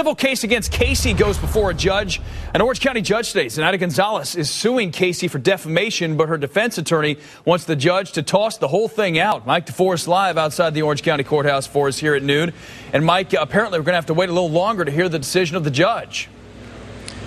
Civil case against Casey goes before a judge. An Orange County judge today, Zenaida Gonzalez, is suing Casey for defamation, but her defense attorney wants the judge to toss the whole thing out. Mike DeForest live outside the Orange County Courthouse for us here at noon. And Mike, apparently we're going to have to wait a little longer to hear the decision of the judge.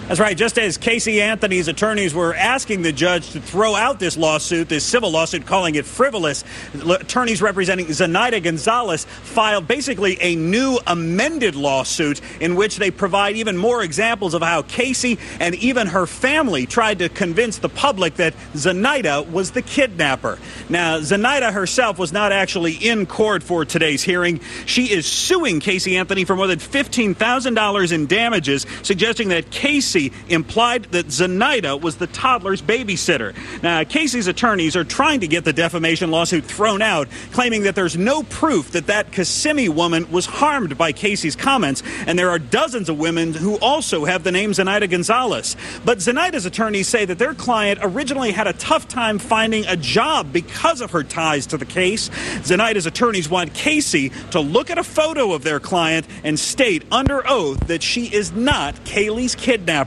That's right. Just as Casey Anthony's attorneys were asking the judge to throw out this lawsuit, this civil lawsuit, calling it frivolous, attorneys representing Zenaida Gonzalez filed basically a new amended lawsuit in which they provide even more examples of how Casey and even her family tried to convince the public that Zenaida was the kidnapper. Now, Zenaida herself was not actually in court for today's hearing. She is suing Casey Anthony for more than $15,000 in damages, suggesting that Casey implied that Zenaida was the toddler's babysitter. Now, Casey's attorneys are trying to get the defamation lawsuit thrown out, claiming that there's no proof that that Kissimmee woman was harmed by Casey's comments, and there are dozens of women who also have the name Zenaida Gonzalez. But Zenaida's attorneys say that their client originally had a tough time finding a job because of her ties to the case. Zenaida's attorneys want Casey to look at a photo of their client and state under oath that she is not Kaylee's kidnapper.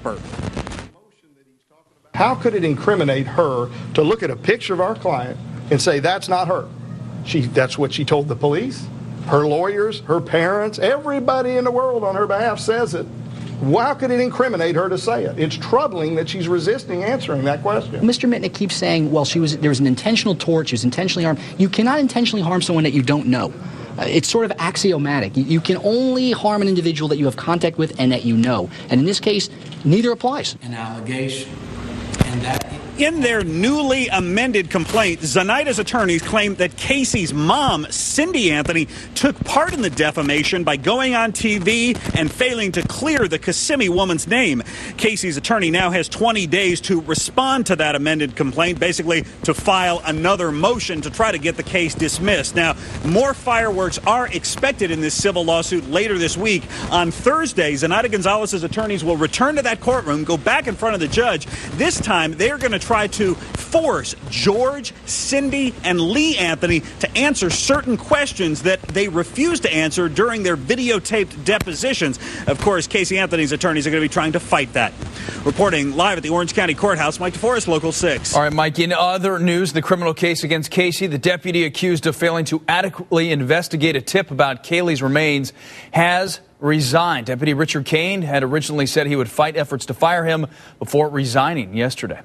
How could it incriminate her to look at a picture of our client and say that's not her? That's what she told the police, her lawyers, her parents, everybody in the world on her behalf says it. How could it incriminate her to say it? It's troubling that she's resisting answering that question. Mr. Mitnick keeps saying, well, there was an intentional tort, she was intentionally harmed. You cannot intentionally harm someone that you don't know. It's sort of axiomatic. You can only harm an individual that you have contact with and that you know. And in this case, neither applies. An allegation. And that... In their newly amended complaint, Zenaida's attorneys claim that Casey's mom, Cindy Anthony, took part in the defamation by going on TV and failing to clear the Kissimmee woman's name. Casey's attorney now has 20 days to respond to that amended complaint, basically to file another motion to try to get the case dismissed. Now, more fireworks are expected in this civil lawsuit later this week. On Thursday, Zenaida Gonzalez's attorneys will return to that courtroom, go back in front of the judge. This time, they're going to try to force George, Cindy, and Lee Anthony to answer certain questions that they refused to answer during their videotaped depositions. Of course, Casey Anthony's attorneys are going to be trying to fight that. Reporting live at the Orange County Courthouse, Mike DeForest, Local 6. All right, Mike, in other news, the criminal case against Casey, the deputy accused of failing to adequately investigate a tip about Kaylee's remains has resigned. Deputy Richard Kane had originally said he would fight efforts to fire him before resigning yesterday.